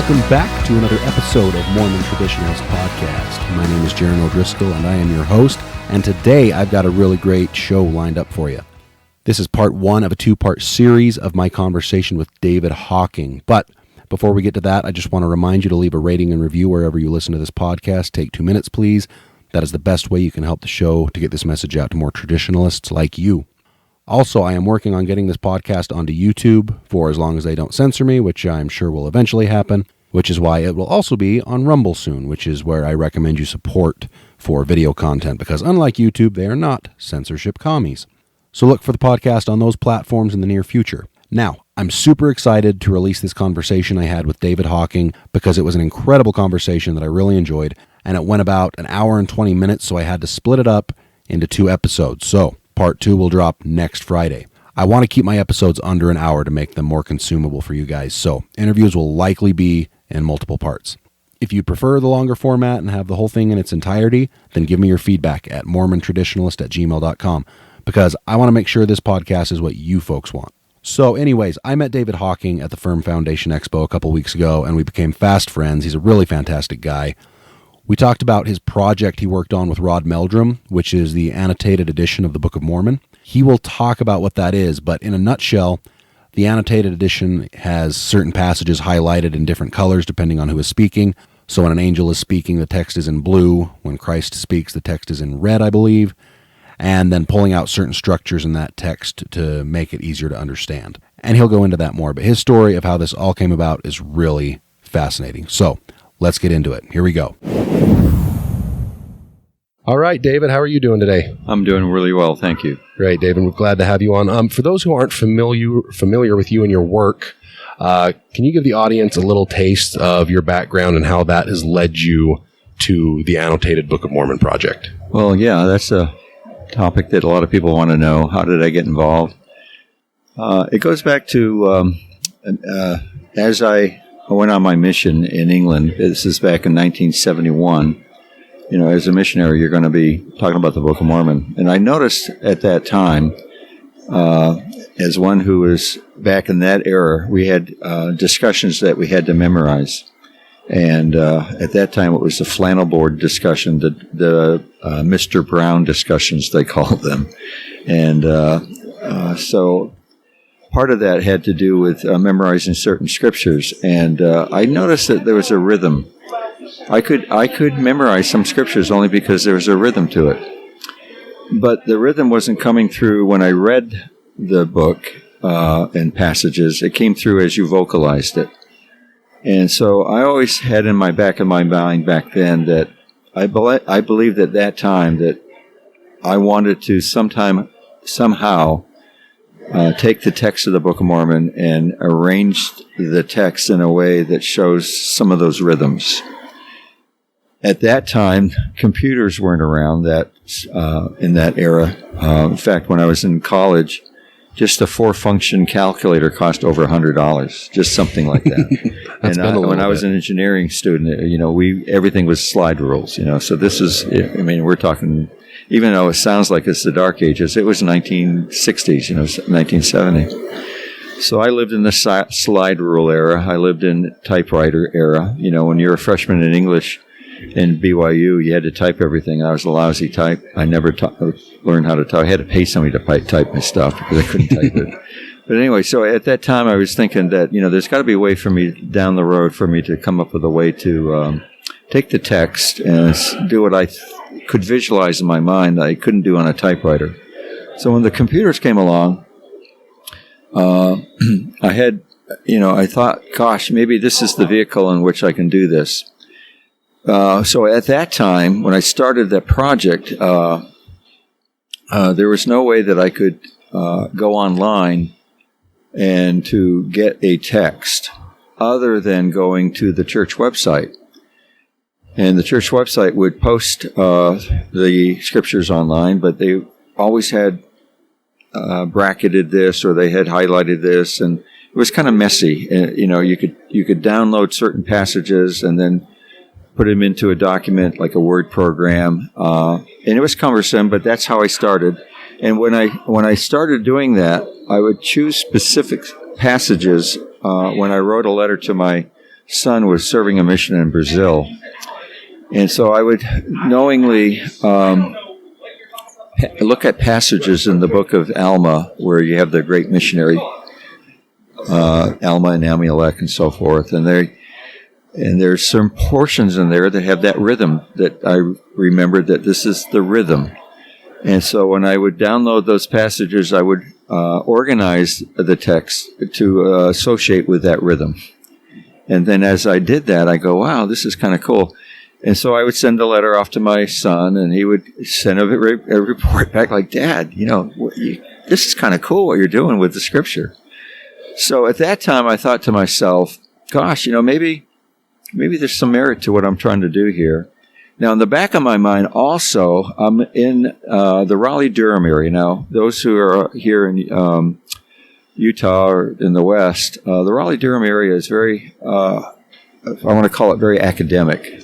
welcome back to another episode of Mormon Traditionalist Podcast. My name is Jaron O'Driscoll, and I am your host, and today I've got a really great show lined up for you. This is part one of a two-part series of my conversation with David Hocking, but before we get to that, I just want to remind you to leave a rating and review wherever you listen to this podcast. Take 2 minutes, please. That is the best way you can help the show to get this message out to more traditionalists like you. Also, I am working on getting this podcast onto YouTube for as long as they don't censor me, which I'm sure will eventually happen, which is why it will also be on Rumble soon, which is where I recommend you support for video content, because unlike YouTube, they are not censorship commies. So look for the podcast on those platforms in the near future. Now, I'm super excited to release this conversation I had with David Hocking because it was an incredible conversation that I really enjoyed, and it went about an hour and 20 minutes, so I had to split it up into 2 episodes. So part 2 will drop next Friday. I want to keep my episodes under an hour to make them more consumable for you guys, so interviews will likely be in multiple parts. If you prefer the longer format and have the whole thing in its entirety, then give me your feedback at mormontraditionalist@gmail.com, because I want to make sure this podcast is what you folks want. So anyways, I met David Hocking at the Firm Foundation Expo a couple weeks ago, and we became fast friends. He's a really fantastic guy. We talked about his project he worked on with Rod Meldrum, which is the annotated edition of the Book of Mormon. He will talk about what that is, but in a nutshell, the annotated edition has certain passages highlighted in different colors depending on who is speaking. So when an angel is speaking, the text is in blue. When Christ speaks, the text is in red, I believe. And then pulling out certain structures in that text to make it easier to understand. And he'll go into that more, but his story of how this all came about is really fascinating. So let's get into it. Here we go. All right, David, how are you doing today? I'm doing really well, thank you. Great, David. We're glad to have you on. For those who aren't familiar with you and your work, can you give the audience a little taste of your background and how that has led you to the Annotated Book of Mormon project? Well, yeah, that's a topic that a lot of people want to know. How did I get involved? It goes back to as I went on my mission in England. This is back in 1971. You know, as a missionary, you're going to be talking about the Book of Mormon. And I noticed at that time, as one who was back in that era, we had discussions that we had to memorize. And at that time, it was the flannel board discussion, the Mr. Brown discussions, they called them. And so part of that had to do with memorizing certain scriptures. And I noticed that there was a rhythm. I could memorize some scriptures only because there was a rhythm to it. But the rhythm wasn't coming through when I read the book and passages. It came through as you vocalized it. And so I always had in my back of my mind back then that I believed at that time that I wanted to somehow take the text of the Book of Mormon and arrange the text in a way that shows some of those rhythms. At that time, computers weren't around in that era. In fact, when I was in college, just a 4-function calculator cost over $100, just something like that. And when I was an engineering student, you know, everything was slide rules, you know. So this is, I mean, we're talking, even though it sounds like it's the Dark Ages, it was 1960s, you know, 1970. So I lived in the slide rule era. I lived in typewriter era. You know, when you're a freshman in English in BYU, you had to type everything. I was a lousy type. I never learned how to type. I had to pay somebody to type my stuff because I couldn't type it. But anyway, so at that time I was thinking that, you know, there's got to be a way for me down the road for me to come up with a way to take the text and do what I could visualize in my mind that I couldn't do on a typewriter. So when the computers came along, I thought, gosh, maybe this is the vehicle in which I can do this. So at that time, when I started that project, there was no way that I could go online and to get a text other than going to the church website. And the church website would post the scriptures online, but they always had bracketed this or they had highlighted this, and it was kind of messy. And, you know, you could download certain passages and then put them into a document like a Word program, and it was cumbersome. But that's how I started. And when I started doing that, I would choose specific passages. When I wrote a letter to my son was serving a mission in Brazil. And so I would knowingly look at passages in the book of Alma where you have the great missionary, Alma and Amulek and so forth. And there's some portions in there that have that rhythm that I remembered that this is the rhythm. And so when I would download those passages, I would organize the text to associate with that rhythm. And then as I did that, I go, wow, this is kind of cool. And so I would send a letter off to my son, and he would send a report back like, Dad, this is kind of cool what you're doing with the Scripture. So at that time, I thought to myself, gosh, maybe there's some merit to what I'm trying to do here. Now, in the back of my mind, also, I'm in the Raleigh-Durham area. Now, those who are here in Utah or in the West, the Raleigh-Durham area is very, I want to call it very academic.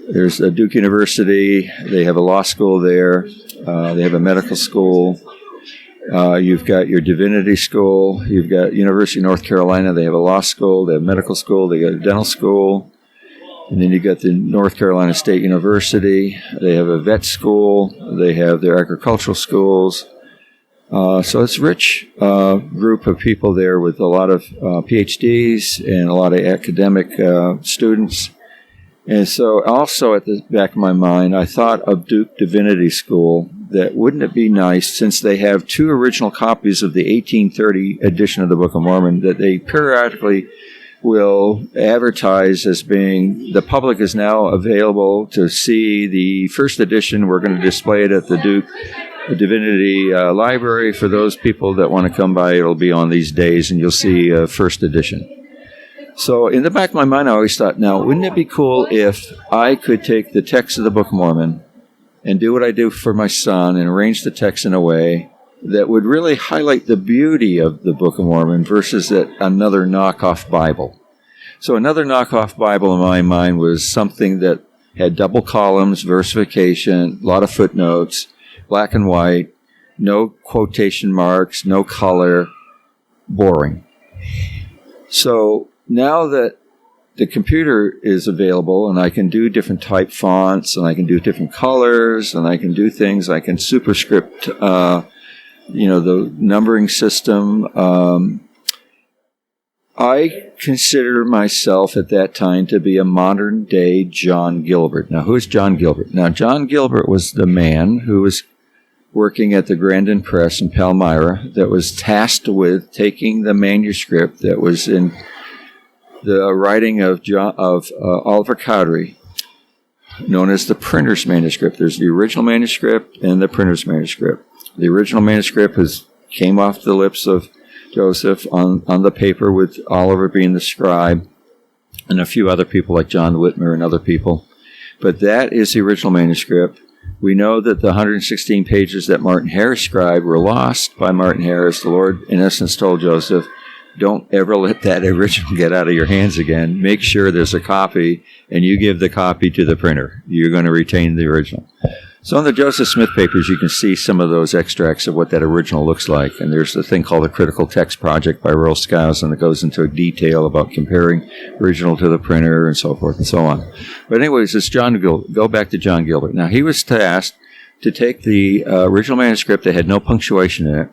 There's Duke University. They have a law school there. They have a medical school. You've got your divinity school. You've got University of North Carolina. They have a law school. They have medical school. They got a dental school. And then you've got the North Carolina State University. They have a vet school. They have their agricultural schools. So it's a rich group of people there with a lot of PhDs and a lot of academic students. And so also at the back of my mind, I thought of Duke Divinity School, that wouldn't it be nice, since they have 2 original copies of the 1830 edition of the Book of Mormon, that they periodically will advertise as being, the public is now available to see the first edition. We're going to display it at the Duke Divinity Library. For those people that want to come by, it'll be on these days, and you'll see first edition. So in the back of my mind, I always thought, now, wouldn't it be cool if I could take the text of the Book of Mormon and do what I do for my son and arrange the text in a way that would really highlight the beauty of the Book of Mormon versus another knockoff Bible. So another knockoff Bible in my mind was something that had double columns, versification, a lot of footnotes, black and white, no quotation marks, no color, boring. So now that the computer is available and I can do different type fonts and I can do different colors and I can do things, I can superscript, the numbering system. I consider myself at that time to be a modern day John Gilbert. Now, who is John Gilbert? Now, John Gilbert was the man who was working at the Grandin Press in Palmyra that was tasked with taking the manuscript that was in the writing of Oliver Cowdery, known as the printer's manuscript. There's the original manuscript and the printer's manuscript. The original manuscript came off the lips of Joseph on the paper, with Oliver being the scribe and a few other people like John Whitmer and other people. But that is the original manuscript. We know that the 116 pages that Martin Harris scribed were lost by Martin Harris. The Lord, in essence, told Joseph, don't ever let that original get out of your hands again. Make sure there's a copy, and you give the copy to the printer. You're going to retain the original. So on the Joseph Smith papers, you can see some of those extracts of what that original looks like. And there's a thing called the Critical Text Project by Royal Skousen that goes into detail about comparing original to the printer and so forth and so on. But anyways, it's go back to John Gilbert. Now, he was tasked to take the original manuscript that had no punctuation in it,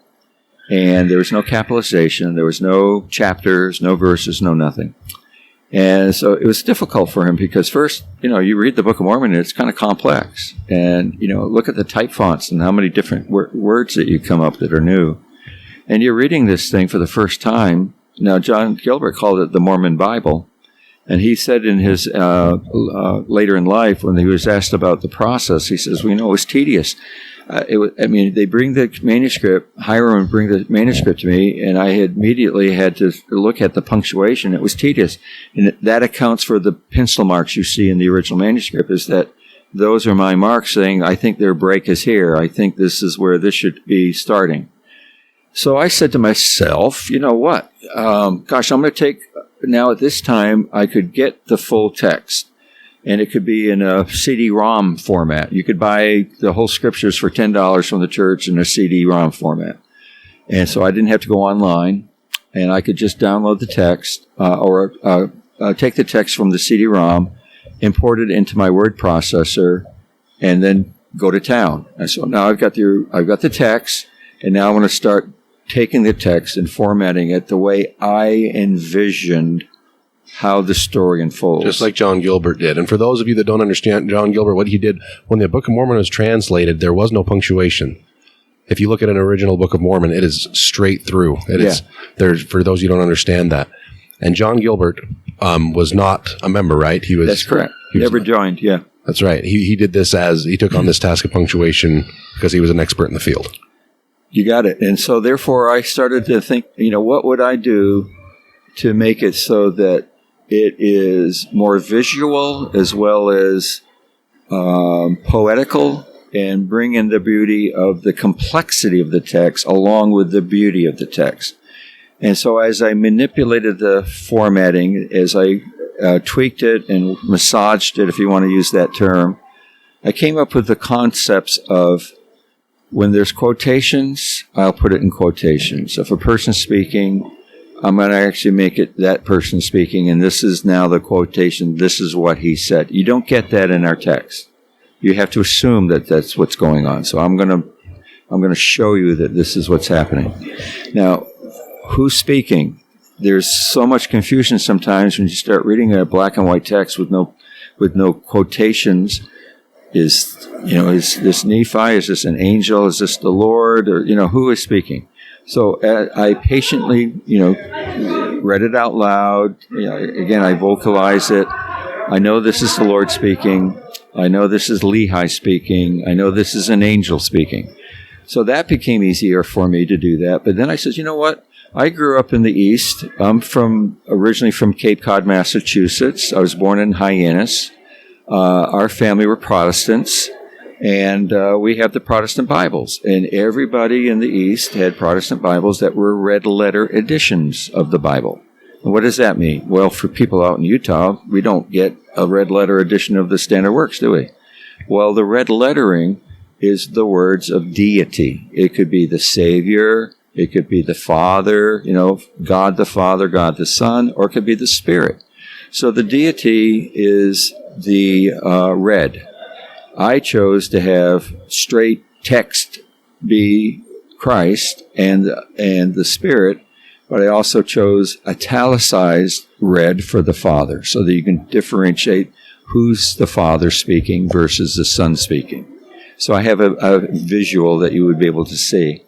and there was no capitalization, there was no chapters, no verses, no nothing. And so it was difficult for him because first, you read the Book of Mormon and it's kind of complex. And, look at the type fonts and how many different words that you come up that are new. And you're reading this thing for the first time. Now, John Gilbert called it the Mormon Bible. And he said in his, later in life, when he was asked about the process, he says, it was tedious. They bring the manuscript, Hiram would bring the manuscript to me, and I had immediately had to look at the punctuation. It was tedious. And that accounts for the pencil marks you see in the original manuscript, is that those are my marks saying, I think their break is here. I think this is where this should be starting. So I said to myself, you know what? I'm going to take, now at this time, I could get the full text. And it could be in a CD-ROM format. You could buy the whole scriptures for $10 from the church in a CD-ROM format. And so I didn't have to go online, and I could just download the text or take the text from the CD-ROM, import it into my word processor, and then go to town. And so now I've got the text, and now I want to start taking the text and formatting it the way I envisioned how the story unfolds. Just like John Gilbert did. And for those of you that don't understand John Gilbert, what he did, when the Book of Mormon was translated, there was no punctuation. If you look at an original Book of Mormon, it is straight through. It is, there's, for those of you who don't understand that. And John Gilbert was not a member, right? He was. That's correct. He never joined, yeah. That's right. He did this he took on this task of punctuation because he was an expert in the field. You got it. And so therefore I started to think, what would I do to make it so that it is more visual as well as poetical, and bring in the beauty of the complexity of the text along with the beauty of the text. And so as I manipulated the formatting, as I tweaked it and massaged it, if you want to use that term, I came up with the concepts of when there's quotations, I'll put it in quotations. If a person's speaking, I'm going to actually make it that person speaking, and this is now the quotation, this is what he said. You don't get that in our text. You have to assume that that's what's going on. So I'm going to show you that this is what's happening. Now, who's speaking? There's so much confusion sometimes when you start reading a black and white text with no quotations. Is this Nephi? Is this an angel? Is this the Lord? Or who is speaking? So I patiently read it out loud. Again, I vocalize it. I know this is the Lord speaking. I know this is Lehi speaking. I know this is an angel speaking. So that became easier for me to do that. But then I said, you know what? I grew up in the East. I'm originally from Cape Cod, Massachusetts. I was born in Hyannis. Our family were Protestants, and we have the Protestant Bibles. And everybody in the East had Protestant Bibles that were red letter editions of the Bible. And what does that mean? Well, for people out in Utah, we don't get a red letter edition of the Standard Works, do we? Well, the red lettering is the words of deity. It could be the Savior, it could be the Father, God the Father, God the Son, or it could be the Spirit. So the deity is the red. I chose to have straight text be Christ and the Spirit, but I also chose italicized red for the Father, so that you can differentiate who's the Father speaking versus the Son speaking. So I have a visual that you would be able to see.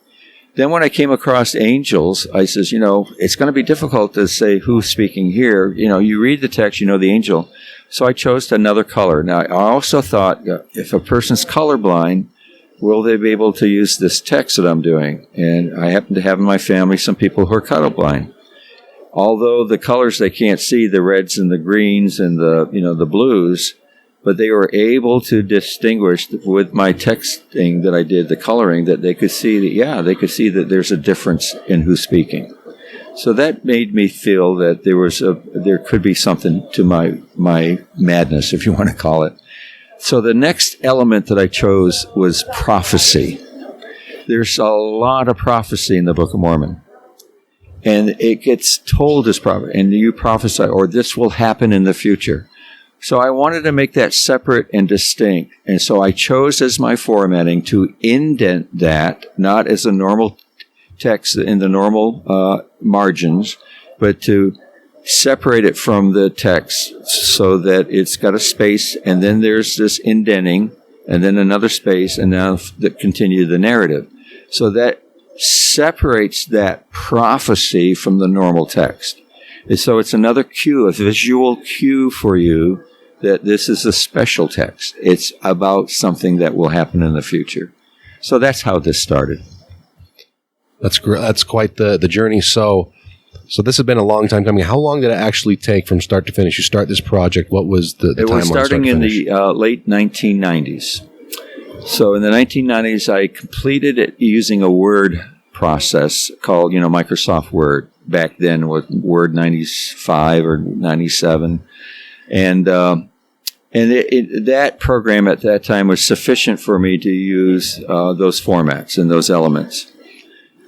Then when I came across angels, I says, it's going to be difficult to say who's speaking here. You read the text, the angel. So I chose another color. Now, I also thought, if a person's colorblind, will they be able to use this text that I'm doing? And I happen to have in my family some people who are colorblind. Although the colors they can't see, the reds and the greens and the blues, but they were able to distinguish with my texting that I did, the coloring, that they could see that there's a difference in who's speaking. So that made me feel that there could be something to my madness, if you want to call it. So the next element that I chose was prophecy. There's a lot of prophecy in the Book of Mormon. And it gets told as prophecy, and you prophesy, or this will happen in the future. So I wanted to make that separate and distinct. And so I chose as my formatting to indent that, not as a normal text in the normal margins, but to separate it from the text so that it's got a space, and then there's this indenting, and then another space, and now that continue the narrative. So that separates that prophecy from the normal text. And so it's another cue, a visual cue for you that this is a special text. It's about something that will happen in the future. So that's how this started. That's great. That's quite the journey. So this has been a long time coming. How long did it actually take from start to finish? You start this project. What was the timeline? It was starting in the late 1990s. So in the 1990s, I completed it using a Word process called, Microsoft Word. Back then was Word 95 or 97. And that program at that time was sufficient for me to use those formats and those elements.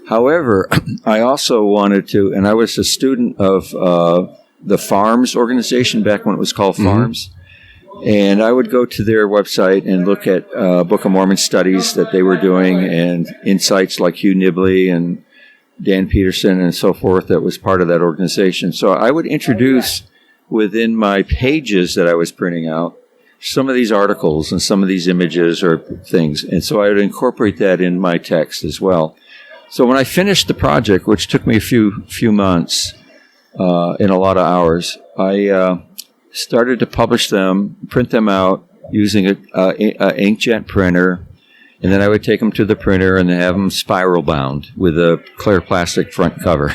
However, I also wanted to, and I was a student of the Farms organization back when it was called Farms. And I would go to their website and look at Book of Mormon studies that they were doing and insights like Hugh Nibley and Dan Peterson and so forth that was part of that organization. So I would introduce within my pages that I was printing out some of these articles and some of these images or things. And so I would incorporate that in my text as well. So when I finished the project, which took me a few months and a lot of hours, I started to publish them, print them out using a inkjet printer, and then I would take them to the printer and have them spiral bound with a clear plastic front cover.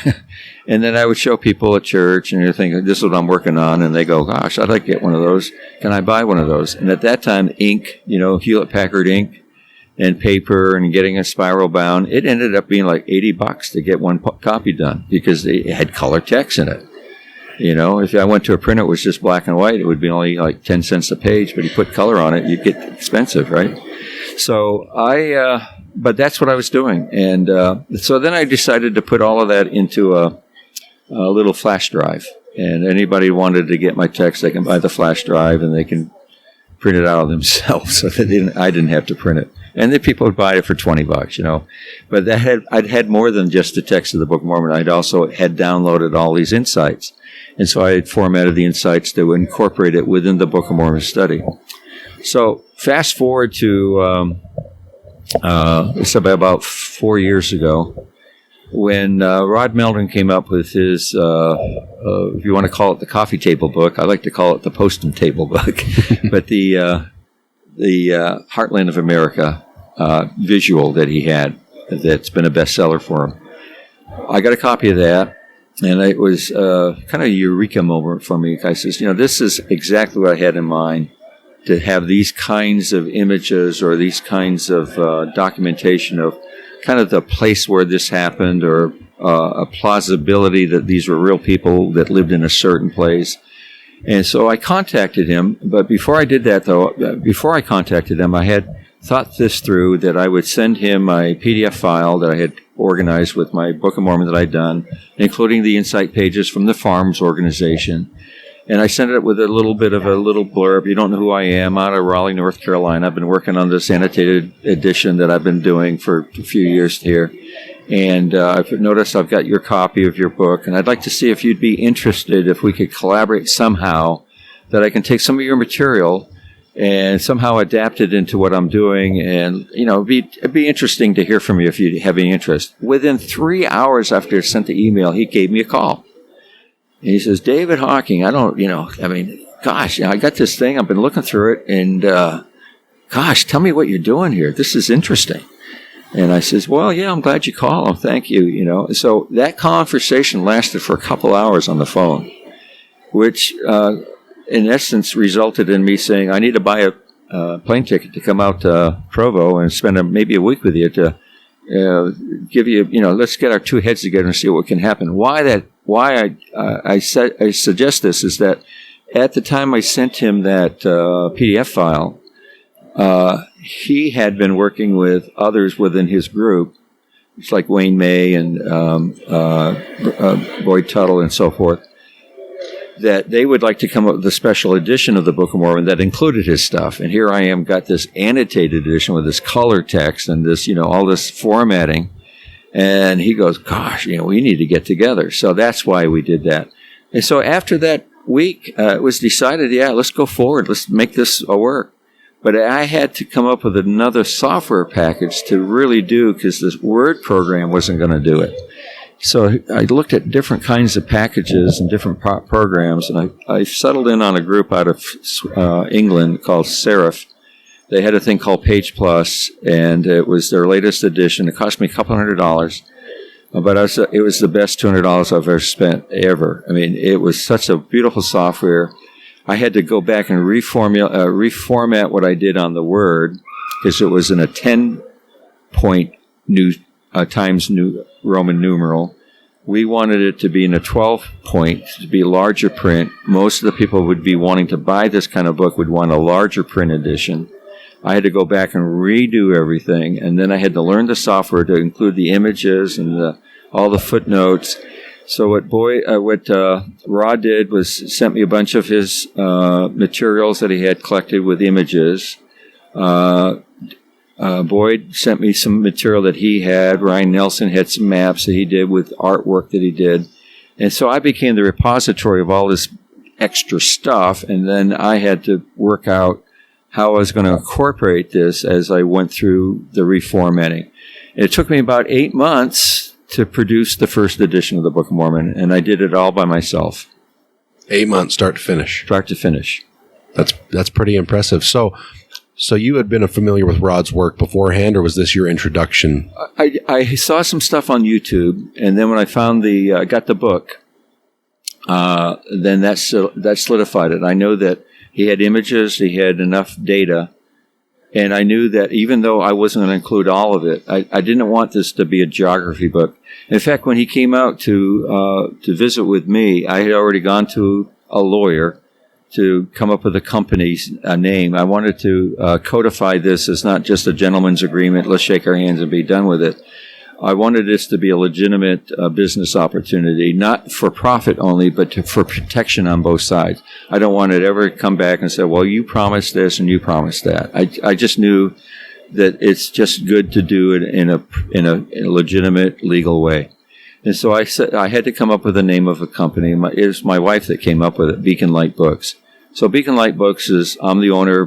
And then I would show people at church, and you're thinking, this is what I'm working on, and they go, gosh, I'd like to get one of those. Can I buy one of those? And at that time, ink, Hewlett-Packard ink and paper and getting a spiral bound, it ended up being like $80 to get one copy done because it had color text in it. If I went to a printer, it was just black and white, it would be only like 10 cents a page, but you put color on it, you'd get expensive, right? So but that's what I was doing. And so then I decided to put all of that into a little flash drive. And anybody who wanted to get my text, they can buy the flash drive and they can print it out themselves. So I didn't have to print it. And then people would buy it for $20, But I'd had more than just the text of the Book of Mormon. I'd also had downloaded all these insights. And so I had formatted the insights to incorporate it within the Book of Mormon study. So fast forward to it's about 4 years ago when Rod Meldon came up with his, if you want to call it the coffee table book, I like to call it the postum table book, but the Heartland of America visual that he had that's been a bestseller for him. I got a copy of that. And it was kind of a eureka moment for me. I says, this is exactly what I had in mind, to have these kinds of images or these kinds of documentation of kind of the place where this happened, or a plausibility that these were real people that lived in a certain place. And so I contacted him. But before I did that, though, before I contacted him, I had thought this through, that I would send him my PDF file that I had organized with my Book of Mormon that I'd done, including the insight pages from the Farms organization. And I sent it with a little bit of a little blurb. You don't know who I am, out of Raleigh, North Carolina. I've been working on this annotated edition that I've been doing for a few years here. And I've noticed I've got your copy of your book, and I'd like to see if you'd be interested, if we could collaborate somehow, that I can take some of your material and somehow adapt it into what I'm doing. And, it'd be interesting to hear from you if you have any interest. Within 3 hours after I sent the email, he gave me a call. And he says, David Hocking, I got this thing. I've been looking through it. And, tell me what you're doing here. This is interesting. And I says, well, yeah, I'm glad you called. Thank you, So that conversation lasted for a couple hours on the phone, which in essence resulted in me saying, I need to buy a plane ticket to come out to Provo and spend maybe a week with you to give you, let's get our two heads together and see what can happen. Why I suggest this is that at the time I sent him that PDF file, he had been working with others within his group. It's like Wayne May and Boyd Tuttle and so forth, that they would like to come up with a special edition of the Book of Mormon that included his stuff. And here I am, got this annotated edition with this color text and this, all this formatting. And he goes, gosh, we need to get together. So that's why we did that. And so after that week, it was decided, let's go forward. Let's make this work. But I had to come up with another software package to really do, because this Word program wasn't going to do it. So I looked at different kinds of packages and different programs, and I settled in on a group out of England called Serif. They had a thing called Page Plus, and it was their latest edition. It cost me a couple $100, but it was the best $200 I've ever spent, ever. I mean, it was such a beautiful software. I had to go back and reformat what I did on the Word, because it was in a 10-point Times New Roman numeral. We wanted it to be in a 12-point, to be larger print. Most of the people would be wanting to buy this kind of book would want a larger print edition. I had to go back and redo everything, and then I had to learn the software to include the images and all the footnotes. So what Rod did was sent me a bunch of his materials that he had collected with images. Boyd sent me some material that he had. Ryan Nelson had some maps that he did with artwork that he did. And so I became the repository of all this extra stuff, and then I had to work out how I was going to incorporate this as I went through the reformatting. It took me about 8 months to produce the first edition of the Book of Mormon, and I did it all by myself. 8 months, start to finish. Start to finish. That's pretty impressive. So you had been familiar with Rod's work beforehand, or was this your introduction? I saw some stuff on YouTube, and then when I found got the book, then that solidified it. I know that he had images, he had enough data, and I knew that even though I wasn't going to include all of it, I didn't want this to be a geography book. In fact, when he came out to visit with me, I had already gone to a lawyer to come up with a company's name. I wanted to codify this as not just a gentleman's agreement, let's shake our hands and be done with it. I wanted this to be a legitimate business opportunity, not for profit only, but for protection on both sides. I don't want it ever to come back and say, well, you promised this and you promised that. I just knew that it's just good to do it in a legitimate legal way. And so I said I had to come up with the name of a company. It was my wife that came up with it, Beacon Light Books. So Beacon Light Books is, I'm the owner,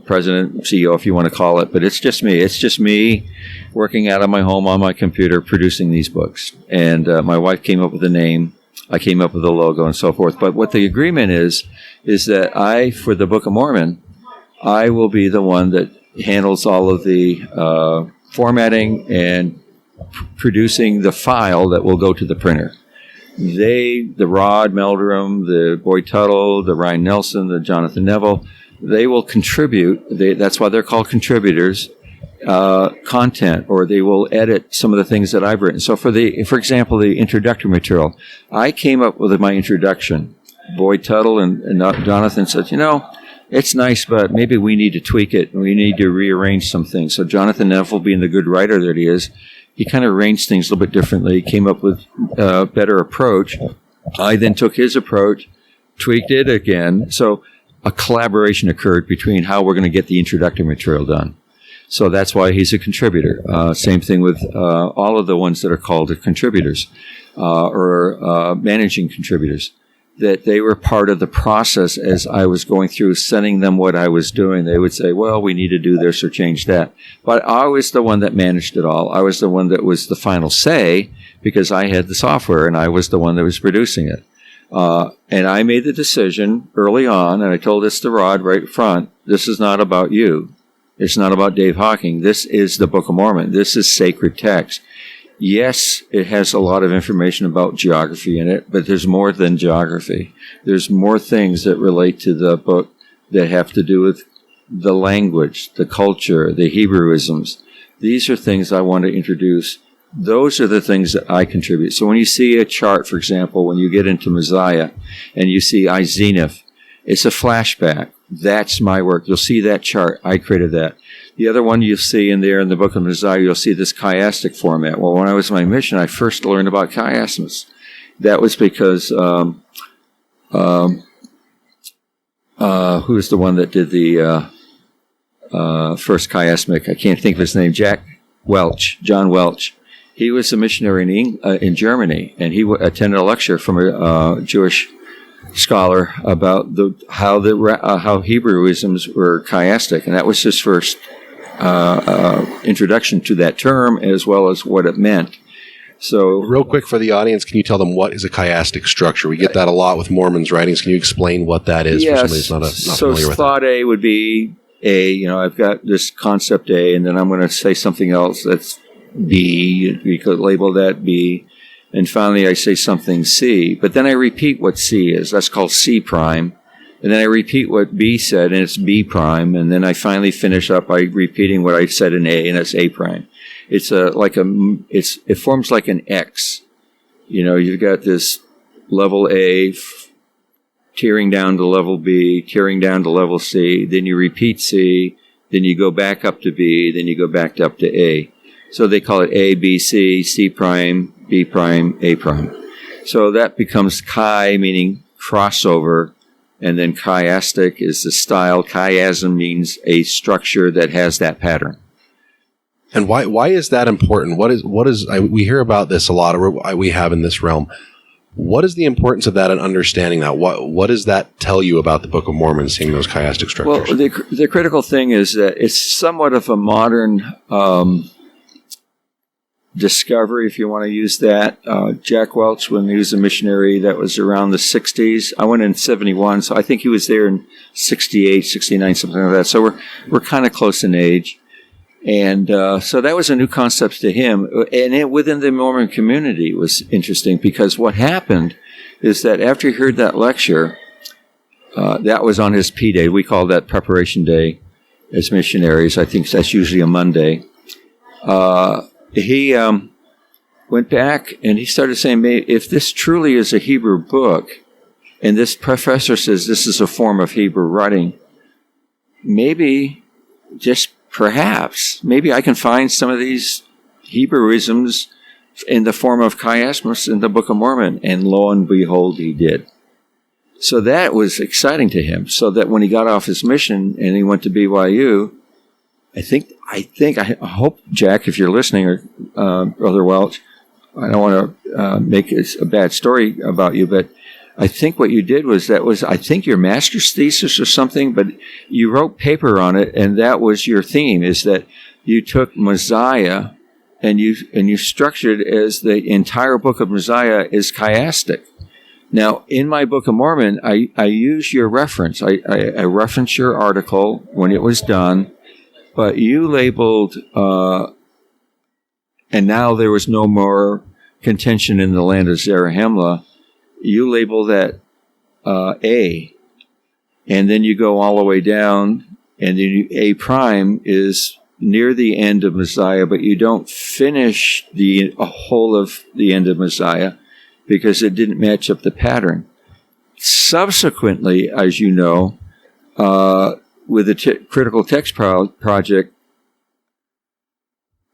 president, CEO, if you want to call it, but it's just me. It's just me working out of my home on my computer producing these books. And my wife came up with the name. I came up with the logo and so forth. But what the agreement is that for the Book of Mormon, I will be the one that handles all of the formatting and producing the file that will go to the printer. The Rod Meldrum, the Boyd Tuttle, the Ryan Nelson, the Jonathan Neville, they will contribute. That's why they're called contributors. Content, or they will edit some of the things that I've written. So for example, the introductory material, I came up with my introduction. Boyd Tuttle and Jonathan said, it's nice, but maybe we need to tweak it. We need to rearrange some things. So Jonathan Neville, being the good writer that he is, he kind of arranged things a little bit differently, came up with a better approach. I then took his approach, tweaked it again. So a collaboration occurred between how we're going to get the introductory material done. So that's why he's a contributor. Same thing with all of the ones that are called contributors or managing contributors, that they were part of the process as I was going through sending them what I was doing. They would say, well, we need to do this or change that. But I was the one that managed it all. I was the one that was the final say because I had the software and I was the one that was producing it. And I made the decision early on, and I told this to Rod right front, this is not about you. It's not about Dave Hocking. This is the Book of Mormon. This is sacred text. Yes, it has a lot of information about geography in it, but there's more than geography. There's more things that relate to the book that have to do with the language, the culture, the Hebrewisms. These are things I want to introduce. Those are the things that I contribute. So when you see a chart, for example, when you get into Messiah and you see Izenith, it's a flashback. That's my work. You'll see that chart. I created that. The other one you'll see in there in the Book of Messiah, you'll see this chiastic format. Well, when I was on my mission, I first learned about chiasmus. That was because who was the one that did the first chiasmic? I can't think of his name. John Welch. He was a missionary in Germany, and he attended a lecture from a Jewish scholar about how Hebrewisms were chiastic, and that was his first introduction to that term as well as what it meant. So, real quick for the audience, can you tell them what is a chiastic structure? We get that a lot with Mormons' writings. Can you explain what that is for somebody who's not familiar with it? So thought A would be A. I've got this concept A, and then I'm going to say something else that's B. We could label that B. And finally, I say something C, but then I repeat what C is. That's called C prime. And then I repeat what B said, and it's B prime. And then I finally finish up by repeating what I said in A, and that's A prime. It forms like an X. You've got this level A, tearing down to level B, tearing down to level C. Then you repeat C. Then you go back up to B. Then you go back up to A. So they call it A, B, C, C prime, B prime, A prime. So that becomes chi, meaning crossover, and then chiastic is the style. Chiasm means a structure that has that pattern. And why is that important? We hear about this a lot, or we have in this realm. What is the importance of that and understanding that? What does that tell you about the Book of Mormon, seeing those chiastic structures? Well, the critical thing is that it's somewhat of a modern discovery, if you want to use that. Jack Welch, when he was a missionary, that was around the 60s. I went in 71, so I think he was there in 68, 69, something like that. So we're kind of close in age. And so that was a new concept to him. And within the Mormon community was interesting, because what happened is that after he heard that lecture, that was on his P Day. We call that preparation day as missionaries. I think that's usually a Monday. He went back and he started saying, if this truly is a Hebrew book, and this professor says this is a form of Hebrew writing, maybe maybe I can find some of these Hebrewisms in the form of chiasmus in the Book of Mormon. And lo and behold, he did. So that was exciting to him. So that when he got off his mission and he went to BYU, I hope, Jack, if you're listening, or Brother Welch, I don't want to make it a bad story about you, but I think what you did was I think your master's thesis or something, but you wrote paper on it, and that was your theme, is that you took Mosiah and you structured as the entire book of Mosiah is chiastic. Now, in my Book of Mormon, I use your reference. I reference your article when it was done, but you labeled, and now there was no more contention in the land of Zarahemla. You label that A, and then you go all the way down, and then A prime is near the end of Mosiah, but you don't finish the whole of the end of Mosiah because it didn't match up the pattern. Subsequently, as you know, with the Critical Text Project,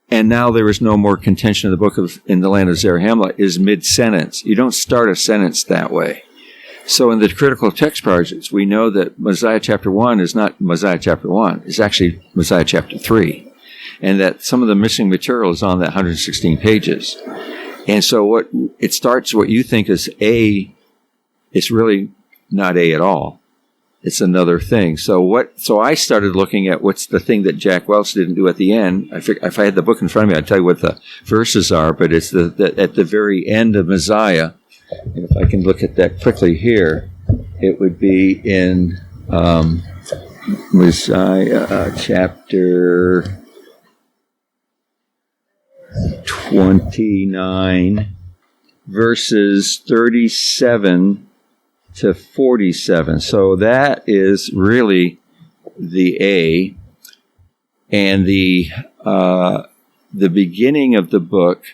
and now there is no more contention in the land of Zarahemla, is mid-sentence. You don't start a sentence that way. So in the Critical Text Projects, we know that Mosiah chapter 1 is not Mosiah chapter 1. It's actually Mosiah chapter 3. And that some of the missing material is on that 116 pages. And so what you think is A, it's really not A at all. It's another thing. So I started looking at what's the thing that Jack Welch didn't do at the end. If I had the book in front of me, I'd tell you what the verses are, but it's at the very end of Mosiah. And if I can look at that quickly here, it would be in Mosiah chapter 29, verses 37 to 47. So that is really the A, and the beginning of the book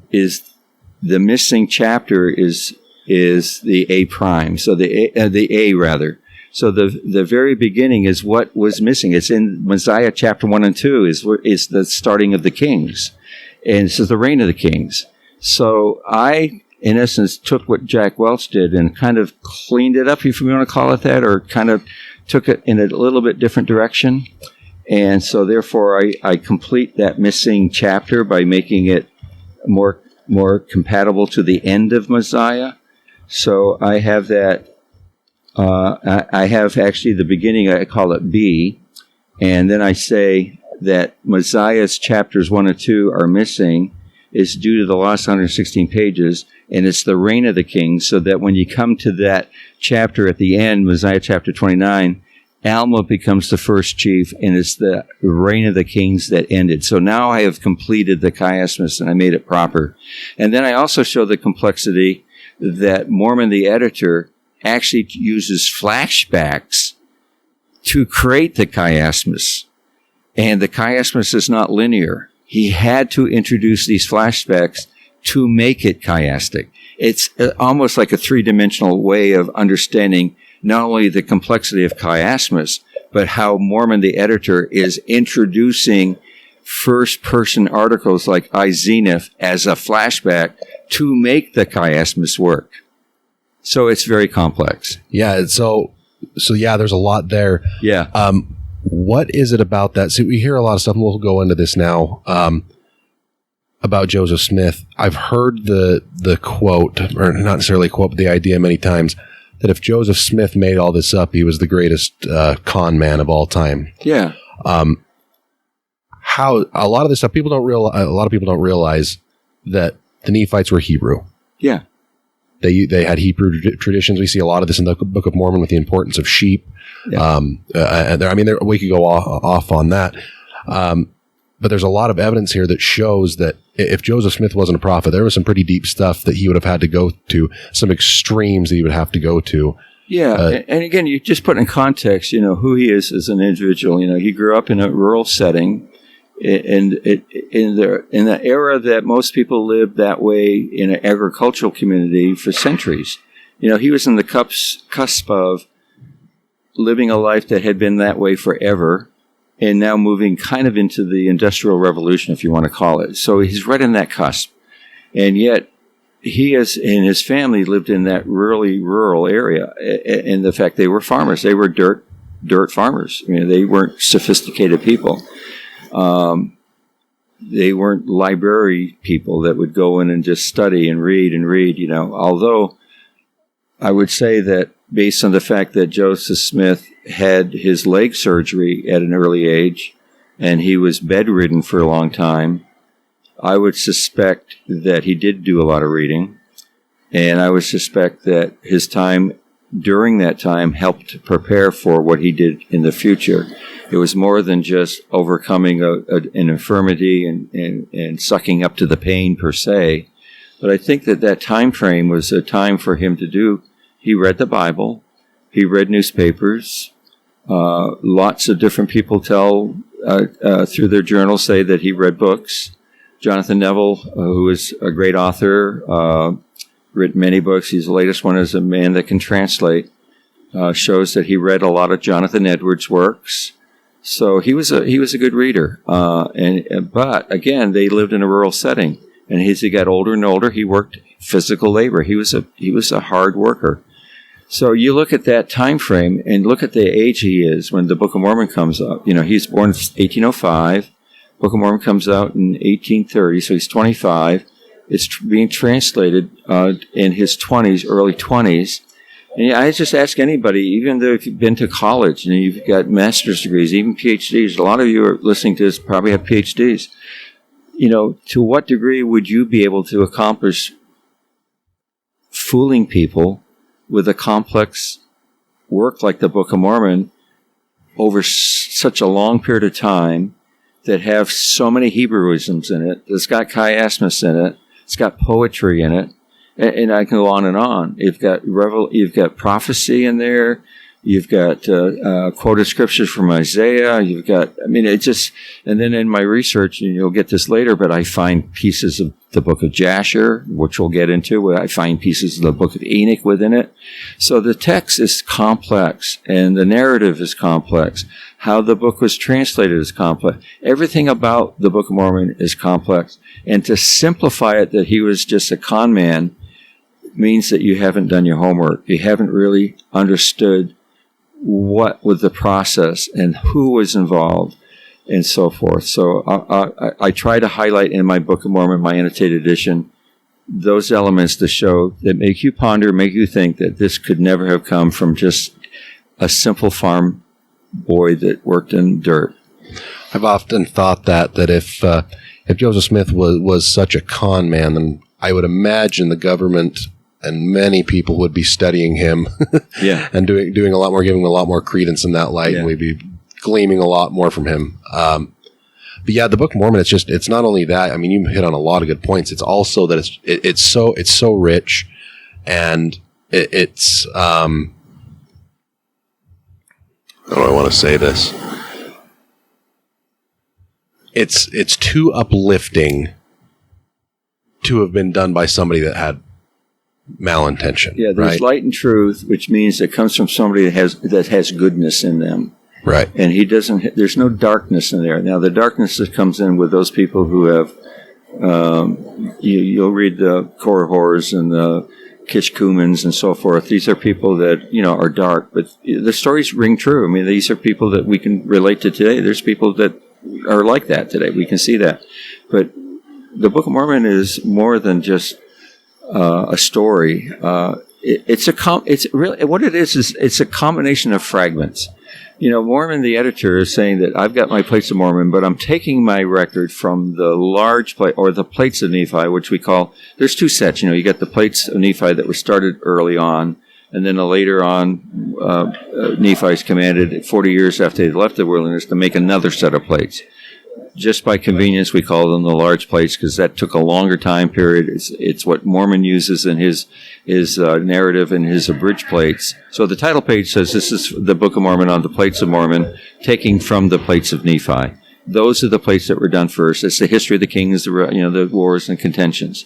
is the missing chapter is the A prime. So the A rather. So the very beginning is what was missing. It's in Mosiah chapter 1 and 2 is the starting of the kings, and this is the reign of the kings. So I, in essence, took what Jack Welch did and kind of cleaned it up, if you want to call it that, or kind of took it in a little bit different direction. And so therefore I complete that missing chapter by making it more compatible to the end of Mosiah. So I have that, I have actually the beginning, I call it B, and then I say that Mosiah's chapters 1 and 2 are missing is due to the lost 116 pages, and it's the reign of the kings, so that when you come to that chapter at the end, Mosiah chapter 29, Alma becomes the first chief, and it's the reign of the kings that ended. So now I have completed the chiasmus, and I made it proper. And then I also show the complexity that Mormon, the editor, actually uses flashbacks to create the chiasmus. And the chiasmus is not linear. He had to introduce these flashbacks to make it chiastic. It's almost like a three-dimensional way of understanding not only the complexity of chiasmus, but how Mormon, the editor, is introducing first-person articles like I Zenith as a flashback to make the chiasmus work. So it's very complex. Yeah. So yeah, there's a lot there. Yeah. What is it about that? See, we hear a lot of stuff, and we'll go into this now, about Joseph Smith. I've heard the quote, or not necessarily a quote, but the idea many times, that if Joseph Smith made all this up, he was the greatest con man of all time. Yeah. How a lot of this stuff, a lot of people don't realize that the Nephites were Hebrew. Yeah. They had Hebrew traditions. We see a lot of this in the Book of Mormon with the importance of sheep. Yeah. We could go off on that. But there's a lot of evidence here that shows that if Joseph Smith wasn't a prophet, there was some pretty deep stuff that he would have had to go to, some extremes that he would have to go to. Yeah. And again, you just put in context, who he is as an individual. He grew up in a rural setting. And in the era that most people lived that way in an agricultural community for centuries, he was in the cusp of living a life that had been that way forever, and now moving kind of into the Industrial Revolution, if you want to call it. So he's right in that cusp, and yet he and his family lived in that really rural area. And the fact they were farmers, they were dirt farmers. They weren't sophisticated people. They weren't library people that would go in and just study and read, although I would say that based on the fact that Joseph Smith had his leg surgery at an early age and he was bedridden for a long time, I would suspect that he did do a lot of reading, and I would suspect that his time during that time helped prepare for what he did in the future. It was more than just overcoming an infirmity and sucking up to the pain per se. But I think that time frame was a time for him to do. He read the Bible. He read newspapers. Lots of different people tell through their journals say that he read books. Jonathan Neville, who is a great author, written many books. His latest one is A Man That Can Translate. Shows that he read a lot of Jonathan Edwards' works. So he was a good reader. But again, they lived in a rural setting, and as he got older and older, he worked physical labor. He was a hard worker. So you look at that time frame and look at the age he is when the Book of Mormon comes out. He's born in 1805. Book of Mormon comes out in 1830, so he's 25. It's being translated in his 20s, early 20s. And I just ask anybody, even though if you've been to college and you've got master's degrees, even PhDs, a lot of you are listening to this probably have PhDs. To what degree would you be able to accomplish fooling people with a complex work like the Book of Mormon over such a long period of time that have so many Hebrewisms in it, that's got chiasmus in it, it's got poetry in it, and I can go on and on. You've got prophecy in there. You've got quoted scriptures from Isaiah. And then in my research, and you'll get this later, but I find pieces of the book of Jasher, which we'll get into, where I find pieces of the book of Enoch within it. So the text is complex, and the narrative is complex. How the book was translated is complex. Everything about the Book of Mormon is complex. And to simplify it that he was just a con man means that you haven't done your homework. You haven't really understood what was the process and who was involved and so forth. So I try to highlight in my Book of Mormon, my annotated edition, those elements to show that make you ponder, make you think that this could never have come from just a simple farm boy that worked in dirt. I've often thought that if Joseph Smith was such a con man, then I would imagine the government and many people would be studying him, yeah, and doing a lot more, giving him a lot more credence in that light, yeah, and we'd be gleaming a lot more from him. But yeah, the Book of Mormon, it's not only that. I mean, you hit on a lot of good points. It's also that it's so rich, and it's how do I want to say this? It's too uplifting to have been done by somebody that had malintention. Yeah, there's right? Light and truth, which means it comes from somebody that has goodness in them. Right. And there's no darkness in there. Now, the darkness that comes in with those people who have You'll read the Korihors and the Kishkumans and so forth. These are people that, are dark, but the stories ring true. I mean, these are people that we can relate to today. There's people that are like that today. We can see that. But the Book of Mormon is more than just a story. It's really what it is. It's a combination of fragments. Mormon, the editor, is saying that I've got my Plates of Mormon, but I'm taking my record from the large plate, or the Plates of Nephi, which we call, there's two sets. You got the Plates of Nephi that were started early on, and then later on, Nephi is commanded 40 years after they left the wilderness to make another set of plates. Just by convenience, we call them the large plates because that took a longer time period. It's what Mormon uses in his narrative and his abridged plates. So the title page says this is the Book of Mormon on the Plates of Mormon, taking from the Plates of Nephi. Those are the plates that were done first. It's the history of the kings, the wars and contentions.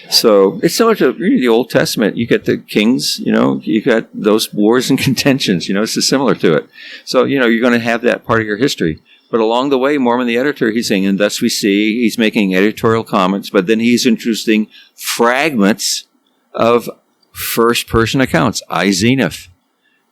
So it's similar to the Old Testament. You get the kings, you got those wars and contentions. It's similar to it. So you're going to have that part of your history. But along the way, Mormon, the editor, he's saying, and thus we see, he's making editorial comments, but then he's introducing fragments of first-person accounts. Zeneph.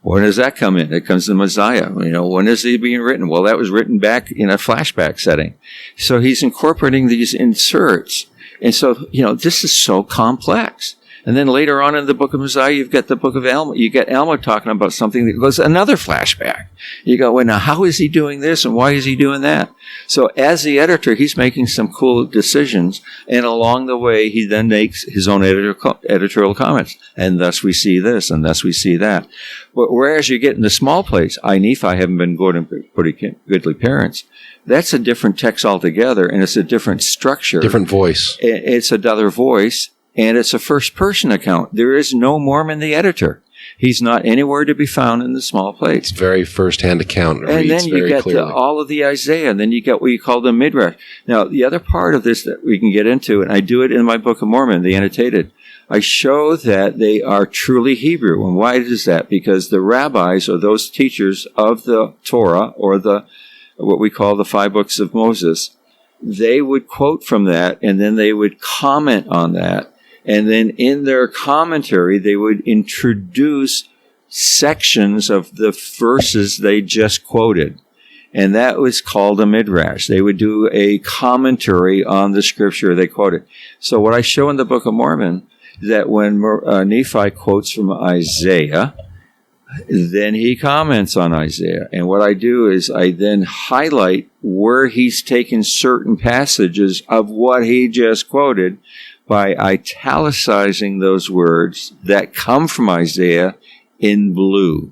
When does that come in? It comes in Mosiah. When is he being written? Well, that was written back in a flashback setting. So he's incorporating these inserts. And so, this is so complex. And then later on in the Book of Mosiah, you've got the Book of Alma. You get Alma talking about something that goes another flashback. You go, well, now how is he doing this and why is he doing that? So as the editor, he's making some cool decisions. And along the way, he then makes his own editorial comments. And thus we see this and thus we see that. But whereas you get in the small plates, Nephi haven't been good and pretty goodly parents. That's a different text altogether. And it's a different structure. Different voice. It's another voice. And it's a first-person account. There is no Mormon, the editor. He's not anywhere to be found in the small plates. It's very first-hand account. And then you get all of the Isaiah, and then you get what you call the Midrash. Now, the other part of this that we can get into, and I do it in my Book of Mormon, the Annotated, I show that they are truly Hebrew. And why is that? Because the rabbis, or those teachers of the Torah, or what we call the 5 books of Moses, they would quote from that, and then they would comment on that. And then in their commentary, they would introduce sections of the verses they just quoted. And that was called a midrash. They would do a commentary on the scripture they quoted. So what I show in the Book of Mormon, that when Nephi quotes from Isaiah, then he comments on Isaiah. And what I do is I then highlight where he's taken certain passages of what he just quoted, by italicizing those words that come from Isaiah in blue.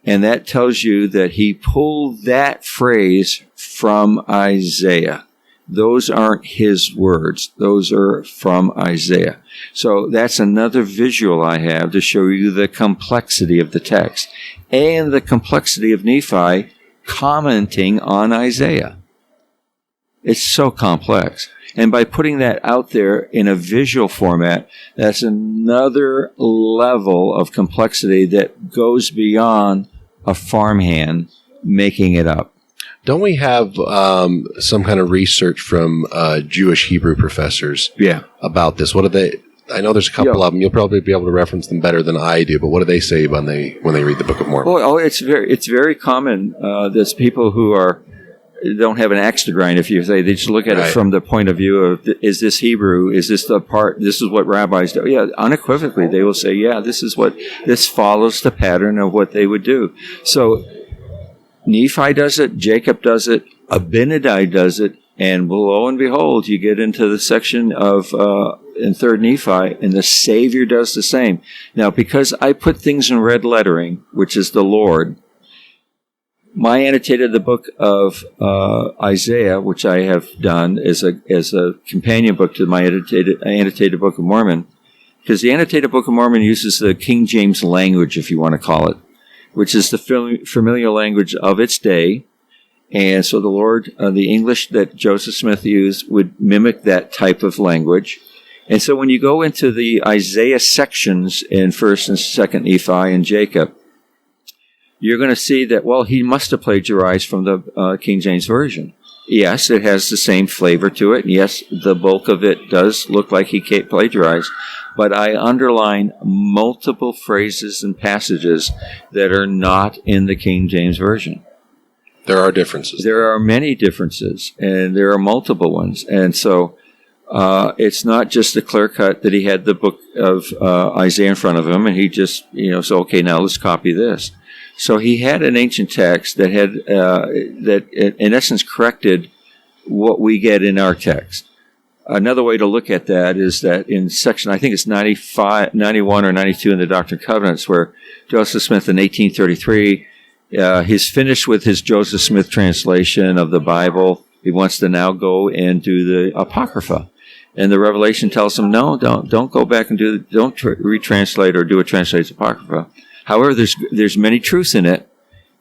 And that tells you that he pulled that phrase from Isaiah. Those aren't his words. Those are from Isaiah. So that's another visual I have to show you the complexity of the text and the complexity of Nephi commenting on Isaiah. It's so complex. And by putting that out there in a visual format, that's another level of complexity that goes beyond a farmhand making it up. Don't we have some kind of research from Jewish Hebrew professors about this? What do they... I know there's a couple of them. You'll probably be able to reference them better than I do, but what do they say when they read the Book of Mormon? Oh, it's very common. There's people who don't have an axe to grind, if you say. They just look at it from the point of view of, is this Hebrew? Is this this is what rabbis do? Yeah, unequivocally, they will say, yeah, this follows the pattern of what they would do. So Nephi does it, Jacob does it, Abinadi does it, and lo and behold, you get into the section of in 3rd Nephi, and the Savior does the same. Now, because I put things in red lettering, which is the Lord, my annotated the book of Isaiah, which I have done as a companion book to my annotated Book of Mormon, because the annotated Book of Mormon uses the King James language, if you want to call it, which is the familiar language of its day. And so the Lord, the English that Joseph Smith used would mimic that type of language. And so when you go into the Isaiah sections in 1st and 2nd Nephi and Jacob, you're going to see that, well, he must have plagiarized from the King James Version. yes, it has the same flavor to it. Yes, the bulk of it does look like he plagiarized. But I underline multiple phrases and passages that are not in the King James Version. There are differences. There are many differences, and there are multiple ones. And so it's not just a clear cut that he had the book of Isaiah in front of him, and he just, so, okay, now let's copy this. So he had an ancient text that had, that in essence corrected what we get in our text. Another way to look at that is that in section, I think it's 91 or 92 in the Doctrine and Covenants, where Joseph Smith in 1833, he's finished with his Joseph Smith translation of the Bible. He wants to now go and do the Apocrypha. And the Revelation tells him, no, don't go back and don't retranslate or do a translated Apocrypha. However, there's many truths in it,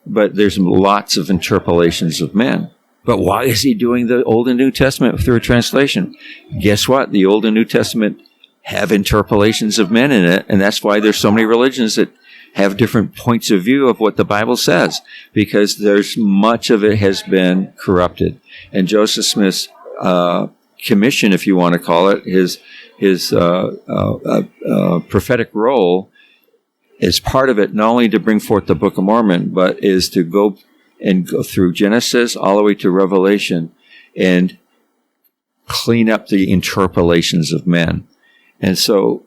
but there's lots of interpolations of men. But why is he doing the Old and New Testament through a translation? Guess what? The Old and New Testament have interpolations of men in it, and that's why there's so many religions that have different points of view of what the Bible says, because there's much of it has been corrupted. And Joseph Smith's commission, if you want to call it, his prophetic role is part of it, not only to bring forth the Book of Mormon, but is to go through Genesis all the way to Revelation and clean up the interpolations of men. And so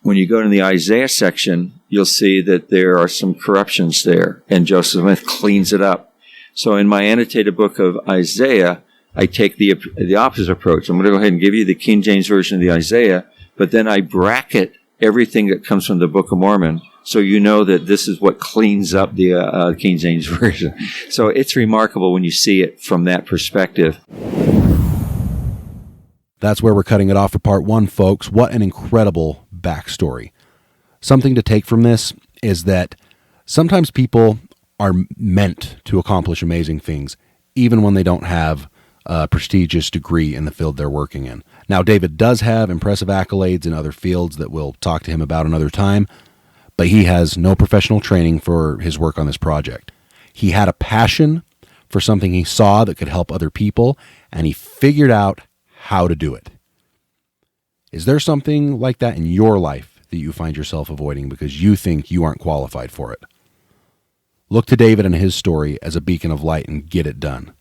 when you go to the Isaiah section, you'll see that there are some corruptions there, and Joseph Smith cleans it up. So in my annotated book of Isaiah, I take the opposite approach. I'm going to go ahead and give you the King James Version of the Isaiah, but then I bracket everything that comes from the Book of Mormon, so you know that this is what cleans up the King James Version. So it's remarkable when you see it from that perspective. That's where we're cutting it off for part one, folks. What an incredible backstory. Something to take from this is that sometimes people are meant to accomplish amazing things, even when they don't have a prestigious degree in the field they're working in. Now, David does have impressive accolades in other fields that we'll talk to him about another time, but he has no professional training for his work on this project. He had a passion for something he saw that could help other people, and he figured out how to do it. Is there something like that in your life that you find yourself avoiding because you think you aren't qualified for it? Look to David and his story as a beacon of light and get it done.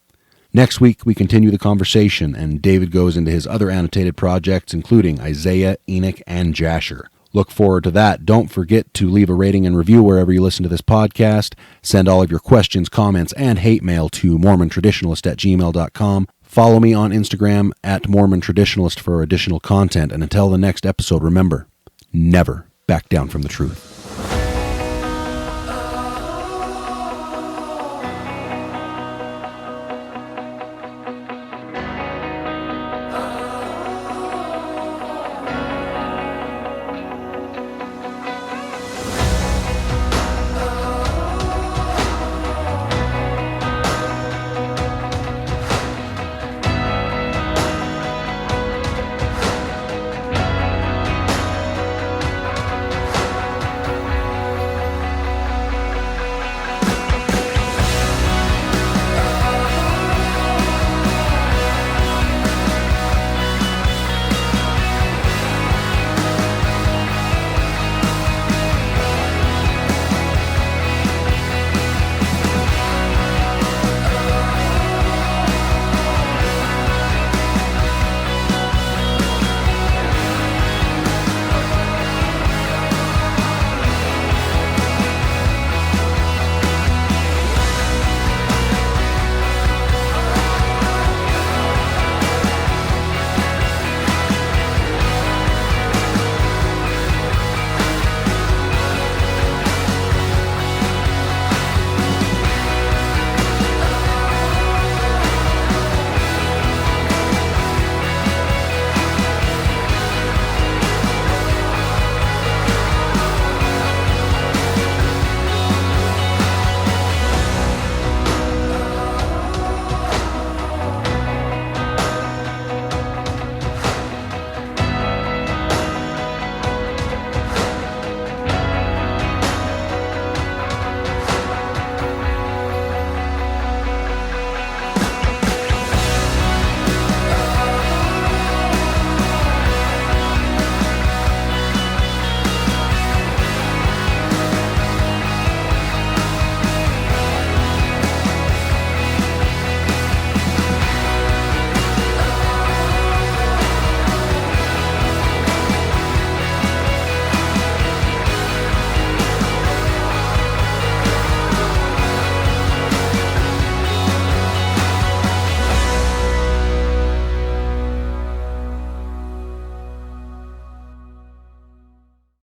Next week, we continue the conversation, and David goes into his other annotated projects, including Isaiah, Enoch, and Jasher. Look forward to that. Don't forget to leave a rating and review wherever you listen to this podcast. Send all of your questions, comments, and hate mail to mormontraditionalist@gmail.com. Follow me on Instagram @mormontraditionalist for additional content. And until the next episode, remember, never back down from the truth.